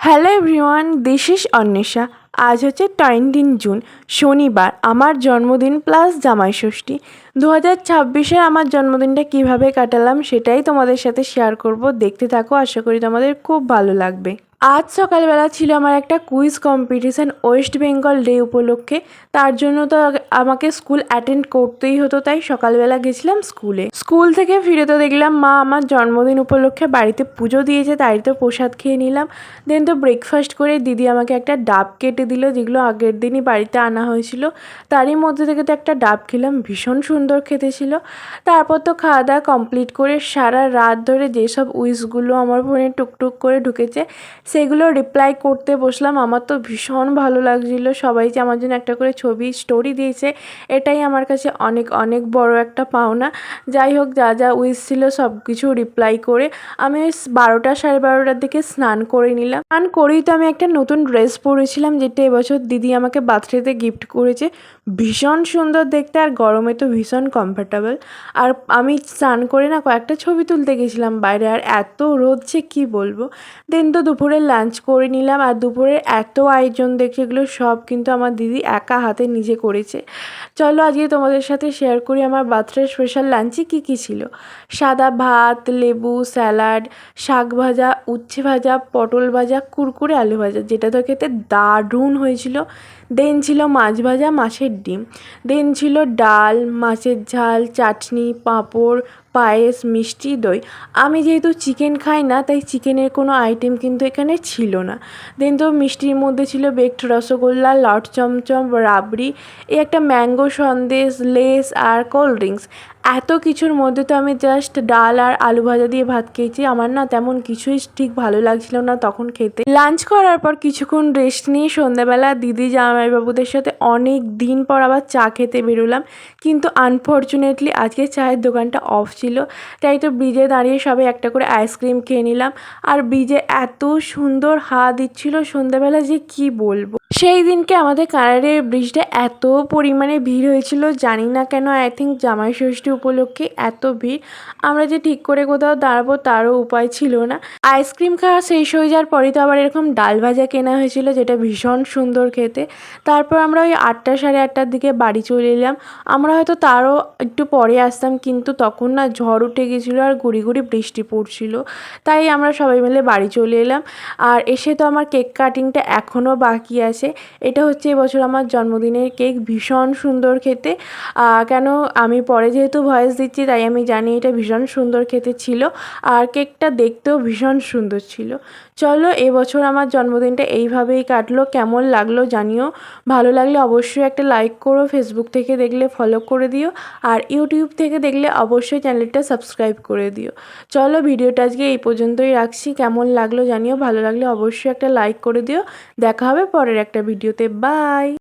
Hello everyone, this is Anwesha. আজ হচ্ছে 20 June, শনিবার। আমার জন্মদিন প্লাস জামাই ষষ্ঠী। 2026-এর আমার জন্মদিনটা কিভাবে কাটালাম সেটাই তোমাদের সাথে শেয়ার করব। দেখতে থাকো, আশা করি তোমাদের খুব ভালো লাগবে। আজ সকালবেলা ছিল আমার একটা quiz competition West Bengal day উপলক্ষে। তার জন্য তো আমাকে স্কুল অ্যাটেন্ড করতেই হতো, তাই সকালবেলা গেছিলাম স্কুলে। স্কুল থেকে ফিরে তো দেখলাম মা আমার জন্মদিন উপলক্ষে বাড়িতে পুজো দিয়েছে, তাই তো প্রসাদ খেয়ে নিলাম। দেন তো ব্রেকফাস্ট করে দিদি আমাকে একটা ডাব কেটে দিল, যেগুলো আগের দিনই বাড়িতে আনা হয়েছিল। তারই মধ্যে থেকে তো একটা ডাব খেলাম, ভীষণ সুন্দর খেতে ছিল। তারপর তো খাওয়া দাওয়া কমপ্লিট করে সারা রাত ধরে যেসব উইশগুলো আমার ফোনে টুকটুক করে ঢুকেছে সেগুলো রিপ্লাই করতে বসলাম। আমার তো ভীষণ ভালো লাগছিলো, সবাই যে আমার জন্য একটা করে ছবি স্টোরি দিয়েছে, এটাই আমার কাছে অনেক অনেক বড় একটা পাওনা। যাই হোক, যা যা উইশ ছিল সব কিছু রিপ্লাই করে আমি ওই 12টা সাড়ে 12টার দিকে স্নান করে নিলাম। স্নান করেই তো আমি একটা নতুন ড্রেস পরেছিলাম, যেটা এবছর দিদি আমাকে বার্থডেতে গিফট করেছে। ভীষণ সুন্দর দেখতে, আর গরমে তো ভীষণ কমফর্টেবল। আর আমি স্নান করে না কয়েকটা ছবি তুলতে গেছিলাম বাইরে, আর এত রোদ যে কী বলবো। দেন তো দুপুরে লাঞ্চ করে নিলাম, আর দুপুরের এত আয়োজন দেখে এগুলো সব কিন্তু আমার দিদি একা হাতে নিজে করেছে। চলো আজকে তোমাদের সাথে শেয়ার করি আমার বার্থডে স্পেশাল লাঞ্চে কী কী ছিল। সাদা ভাত, লেবু, স্যালাড, শাক ভাজা, উচ্ছে ভাজা, পটল ভাজা, কুরকুরে আলু ভাজা, যেটা তো খেতে দারুণ হয়েছিল। দেন ছিল মাছ ভাজা, মাছের ডিম। দেন ছিল ডাল, মাছের ঝাল, চাটনি, পাঁপড়, পায়েস, মিষ্টি, দই। আমি যেহেতু চিকেন খাই না, তাই চিকেনের কোনো আইটেম কিন্তু এখানে ছিল না। দেন তো মিষ্টির মধ্যে ছিল বেকড রসগোল্লা, লট চমচম, রাবড়ি, এই একটা ম্যাঙ্গো সন্দেশ, লেস আর কোল্ড ড্রিঙ্কস। এত কিছুর মধ্যে তো আমি জাস্ট ডাল আর আলু ভাজা দিয়ে ভাত খেয়েছি। আমার না তেমন কিছুই ঠিক ভালো লাগছিল না তখন খেতে। লাঞ্চ করার পর কিছুক্ষণ রেস্ট নিয়ে সন্ধ্যাবেলা দিদি জামাইবাবুদের সাথে অনেক দিন পর আবার চা খেতে বেরোলাম। কিন্তু আনফর্চুনেটলি আজকে চায়ের দোকানটা অফ ছিল, তাই তো ব্রিজে দাঁড়িয়ে সবাই একটা করে আইসক্রিম খেয়ে নিলাম। আর ব্রিজে এত সুন্দর হাওয়া দিচ্ছিল সন্ধ্যাবেলা যে কি বলবো। সেই দিনকে আমাদের কানাডের ব্রিজটা এত পরিমাণে ভিড় হয়েছিল, জানি না কেন। আই থিঙ্ক জামাই ষষ্ঠী উপলক্ষে এত ভিড়। আমরা যে ঠিক করে কোথাও দাঁড়াবো তারও উপায় ছিল না। আইসক্রিম খাওয়া শেষ হয়ে যাওয়ার পরেই তো আবার এরকম ডাল ভাজা কেনা হয়েছিল, যেটা ভীষণ সুন্দর খেতে। তারপর আমরা ওই 8টা সাড়ে 8টার দিকে বাড়ি চলে এলাম। আমরা হয়তো তারও একটু পরে আসতাম, কিন্তু তখন না ঝড় উঠে গেছিলো আর গুড়ি গুড়ি বৃষ্টি পড়ছিল, তাই আমরা সবাই মিলে বাড়ি চলে এলাম। আর এসে তো আমার কেক কাটিংটা এখনও বাকি আছে। এটা হচ্ছে এবছর আমার জন্মদিনের কেক, ভীষণ সুন্দর খেতে। কেন আমি পরে যেহেতু ভয়েস দিচ্ছি, তাই আমি জানি এটা ভীষণ সুন্দর খেতে ছিল, আর কেকটা দেখতেও ভীষণ সুন্দর ছিল। চলো, এবছর আমার জন্মদিনটা এইভাবেই কাটলো। কেমন লাগলো জানিও, ভালো লাগলে অবশ্যই একটা লাইক করো, ফেসবুক থেকে দেখলে ফলো করে দিও, আর ইউটিউব থেকে দেখলে অবশ্যই চ্যানেলটা সাবস্ক্রাইব করে দিও। চলো, ভিডিওটা আজকে এই পর্যন্তই রাখছি। কেমন লাগলো জানিও, ভালো লাগলে অবশ্যই একটা লাইক করে দিও। দেখা হবে পরের একটা ভিডিওতে। বাই।